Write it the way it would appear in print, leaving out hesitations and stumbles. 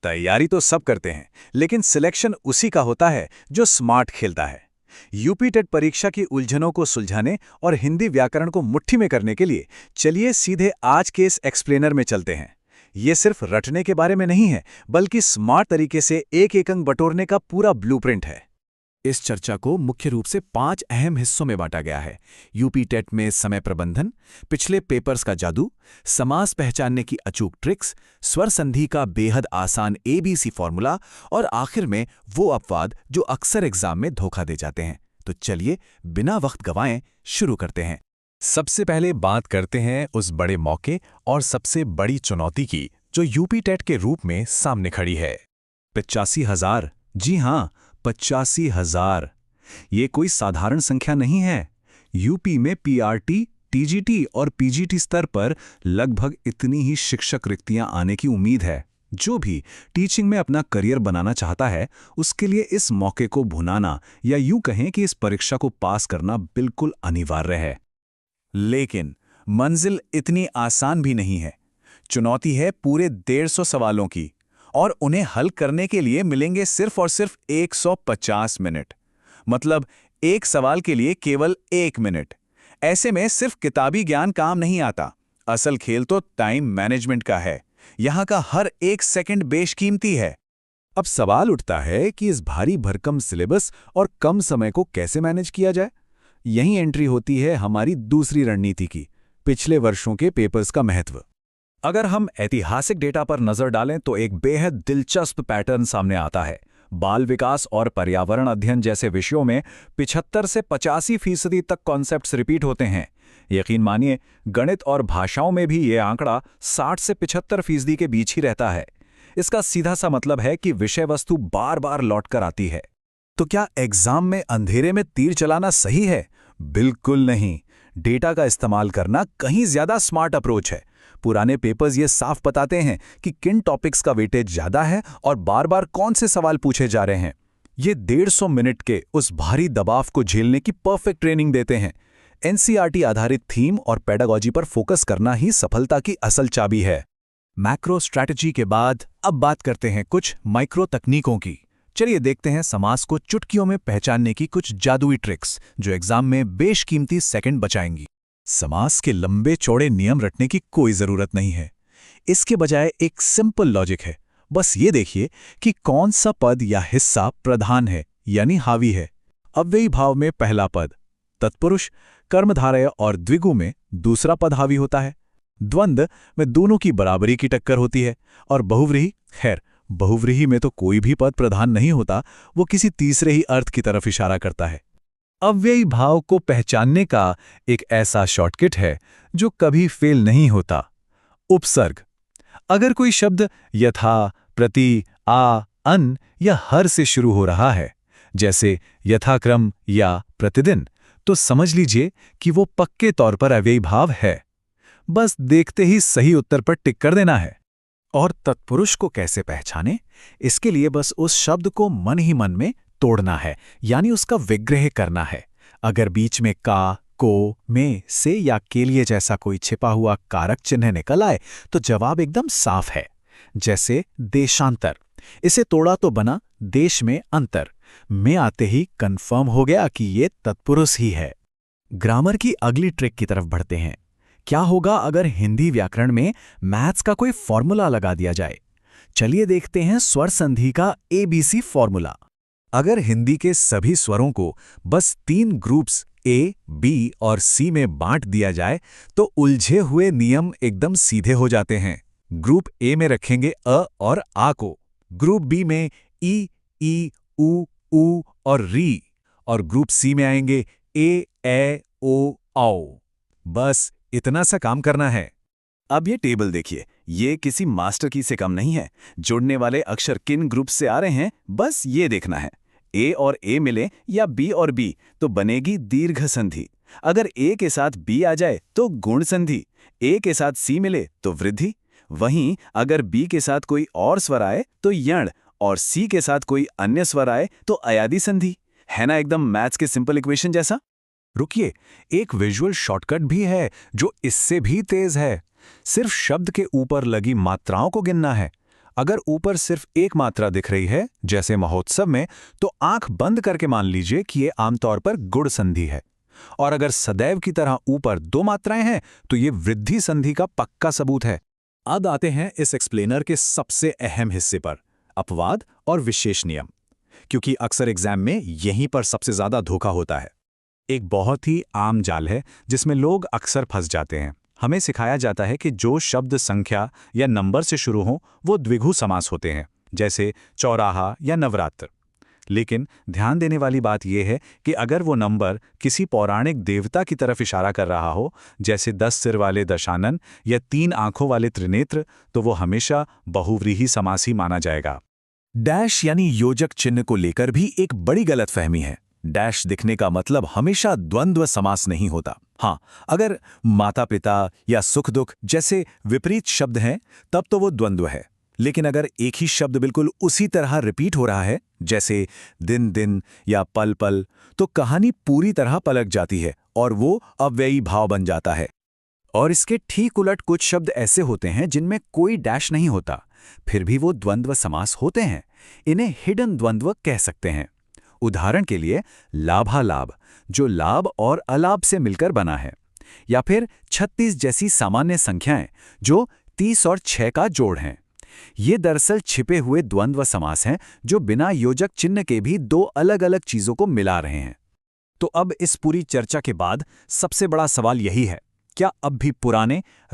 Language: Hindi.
तैयारी तो सब करते हैं, लेकिन सिलेक्शन उसी का होता है जो स्मार्ट खेलता है। यूपी टेट परीक्षा की उलझनों को सुलझाने और हिंदी व्याकरण को मुट्ठी में करने के लिए चलिए सीधे आज के इस एक्सप्लेनर में चलते हैं। ये सिर्फ रटने के बारे में नहीं है, बल्कि स्मार्ट तरीके से एक अंक बटोरने का पूरा ब्लूप्रिंट है। इस चर्चा को मुख्य रूप से 5 अहम हिस्सों में बांटा गया है। यूपी टेट में समय प्रबंधन, पिछले पेपर्स का जादू, समास पहचानने की अचूक ट्रिक्स, स्वर संधि का बेहद आसान एबीसी फॉर्मूला और आखिर में वो अपवाद जो अक्सर एग्जाम में धोखा दे जाते हैं। तो चलिए बिना वक्त गंवाएं शुरू करते हैं। सबसे पहले बात करते हैं उस बड़े मौके और सबसे बड़ी चुनौती की जो यूपी टेट के रूप में सामने खड़ी है। 85,000। जी हाँ, 85,000। ये कोई साधारण संख्या नहीं है। यूपी में पीआरटी, टीजीटी और पीजीटी स्तर पर लगभग इतनी ही शिक्षक रिक्तियां आने की उम्मीद है। जो भी टीचिंग में अपना करियर बनाना चाहता है, उसके लिए इस मौके को भुनाना या यूं कहें कि इस परीक्षा को पास करना बिल्कुल अनिवार्य है। लेकिन मंजिल इतनी आसान भी नहीं है। चुनौती है पूरे 150 सवालों की, और उन्हें हल करने के लिए मिलेंगे सिर्फ और सिर्फ 150 मिनट। मतलब एक सवाल के लिए केवल 1 मिनट। ऐसे में सिर्फ किताबी ज्ञान काम नहीं आता। असल खेल तो टाइम मैनेजमेंट का है। यहाँ का हर एक सेकंड बेशकीमती है। अब सवाल उठता है कि इस भारी भरकम सिलेबस और कम समय को कैसे मैनेज किया जाए। यहीं एंट्री होती है हमारी दूसरी रणनीति की, पिछले वर्षों के पेपर्स का महत्व। अगर हम ऐतिहासिक डेटा पर नजर डालें तो एक बेहद दिलचस्प पैटर्न सामने आता है। बाल विकास और पर्यावरण अध्ययन जैसे विषयों में 75 से 85% तक कॉन्सेप्ट्स रिपीट होते हैं। यकीन मानिए, गणित और भाषाओं में भी ये आंकड़ा 60 से 75% के बीच ही रहता है। इसका सीधा सा मतलब है कि विषय वस्तु बार बार लौट कर आती है। तो क्या एग्जाम में अंधेरे में तीर चलाना सही है? बिल्कुल नहीं। डेटा का इस्तेमाल करना कहीं ज्यादा स्मार्ट अप्रोच है। पुराने पेपर्स ये साफ बताते हैं कि किन टॉपिक्स का वेटेज ज्यादा है और बार बार कौन से सवाल पूछे जा रहे हैं। ये 150 मिनट के उस भारी दबाव को झेलने की परफेक्ट ट्रेनिंग देते हैं। एनसीईआरटी आधारित थीम और पेडागॉजी पर फोकस करना ही सफलता की असल चाबी है। मैक्रो स्ट्रैटेजी के बाद अब बात करते हैं कुछ माइक्रो तकनीकों की। चलिए देखते हैं समास को चुटकियों में पहचानने की कुछ जादुई ट्रिक्स जो एग्जाम में बेशकीमती सेकंड बचाएंगी। समास के लंबे चौड़े नियम रटने की कोई जरूरत नहीं है। इसके बजाय एक सिंपल लॉजिक है। बस ये देखिए कि कौन सा पद या हिस्सा प्रधान है यानी हावी है। अव्ययी भाव में पहला पद, तत्पुरुष, कर्मधारय और द्विगु में दूसरा पद हावी होता है। द्वंद्व में दोनों की बराबरी की टक्कर होती है। और बहुव्रीहि, खैर बहुव्रीहि में तो कोई भी पद प्रधान नहीं होता, वो किसी तीसरे ही अर्थ की तरफ इशारा करता है। अव्ययी भाव को पहचानने का एक ऐसा शॉर्टकट है जो कभी फेल नहीं होता। उपसर्ग। अगर कोई शब्द यथा, प्रति, आ, अन या हर से शुरू हो रहा है, जैसे यथाक्रम या प्रतिदिन, तो समझ लीजिए कि वो पक्के तौर पर अव्ययी भाव है। बस देखते ही सही उत्तर पर टिक कर देना है। और तत्पुरुष को कैसे पहचाने? इसके लिए बस उस शब्द को मन ही मन में तोड़ना है, यानी उसका विग्रह करना है। अगर बीच में का, को, में, से या के लिए जैसा कोई छिपा हुआ कारक चिन्ह निकल आए तो जवाब एकदम साफ है। जैसे देशांतर, इसे तोड़ा तो बना देश में अंतर। में आते ही कंफर्म हो गया कि ये तत्पुरुष ही है। ग्रामर की अगली ट्रिक की तरफ बढ़ते हैं। क्या होगा अगर हिंदी व्याकरण में मैथ्स का कोई फॉर्मूला लगा दिया जाए? चलिए देखते हैं स्वर संधि का एबीसी फॉर्मूला। अगर हिंदी के सभी स्वरों को बस 3 ग्रुप्स ए, बी और सी में बांट दिया जाए तो उलझे हुए नियम एकदम सीधे हो जाते हैं। ग्रुप ए में रखेंगे अ और आ को, ग्रुप बी में ई, उ और री, और ग्रुप सी में आएंगे ए, ओ, औ। बस इतना सा काम करना है। अब ये टेबल देखिए, ये किसी मास्टर की से कम नहीं है। जुड़ने वाले अक्षर किन ग्रुप से आ रहे हैं, बस ये देखना है। ए और ए मिले या बी और बी तो बनेगी दीर्घ संधि। अगर ए के साथ बी आ जाए तो गुण संधि। ए के साथ सी मिले तो वृद्धि। वहीं अगर बी के साथ कोई और स्वर आए तो यण, और सी के साथ कोई अन्य स्वर आए तो अयादि संधि। है ना एकदम मैथ्स के सिंपल इक्वेशन जैसा? रुकिए, एक विजुअल शॉर्टकट भी है जो इससे भी तेज है। सिर्फ शब्द के ऊपर लगी मात्राओं को गिनना है। अगर ऊपर सिर्फ एक मात्रा दिख रही है, जैसे महोत्सव में, तो आंख बंद करके मान लीजिए कि ये आमतौर पर गुण संधि है। और अगर सदैव की तरह ऊपर 2 मात्राएं हैं, तो ये वृद्धि संधि का पक्का सबूत है। अब आते हैं इस एक्सप्लेनर के सबसे अहम हिस्से पर, अपवाद और विशेष नियम, क्योंकि अक्सर एग्जाम में यहीं पर सबसे ज्यादा धोखा होता है। एक बहुत ही आम जाल है जिसमें लोग अक्सर फंस जाते हैं। हमें सिखाया जाता है कि जो शब्द संख्या या नंबर से शुरू हों वो द्विगु समास होते हैं, जैसे चौराहा या नवरात्र। लेकिन ध्यान देने वाली बात यह है कि अगर वो नंबर किसी पौराणिक देवता की तरफ इशारा कर रहा हो, जैसे 10 सिर वाले दशानन या 3 आंखों वाले त्रिनेत्र, तो वो हमेशा बहुव्रीहि समासी माना जाएगा। डैश यानी योजक चिन्ह को लेकर भी एक बड़ी गलतफहमी है। डैश दिखने का मतलब हमेशा द्वंद्व समास नहीं होता। हाँ, अगर माता पिता या सुख दुख जैसे विपरीत शब्द हैं, तब तो वो द्वंद्व है। लेकिन अगर एक ही शब्द बिल्कुल उसी तरह रिपीट हो रहा है, जैसे दिन दिन या पल पल, तो कहानी पूरी तरह पलट जाती है और वो अव्ययी भाव बन जाता है। और इसके ठीक उलट कुछ शब्द ऐसे होते हैं जिनमें कोई डैश नहीं होता, फिर भी वो द्वंद्व समास होते हैं। इन्हें हिडन द्वंद्व कह सकते हैं। उदाहरण के लिए लाभालाभ, जो लाभ और अलाभ से मिलकर बना है, या फिर 36 जैसी सामान्य संख्याएं जो 30 और 6 का जोड़ हैं। ये दरअसल छिपे हुए द्वंद्व समास हैं जो बिना योजक चिन्ह के भी 2 अलग-अलग चीजों को मिला रहे हैं। तो अब इस पूरी चर्चा के बाद सबसे बड़ा सवाल यही है, क्या अब भी पुराने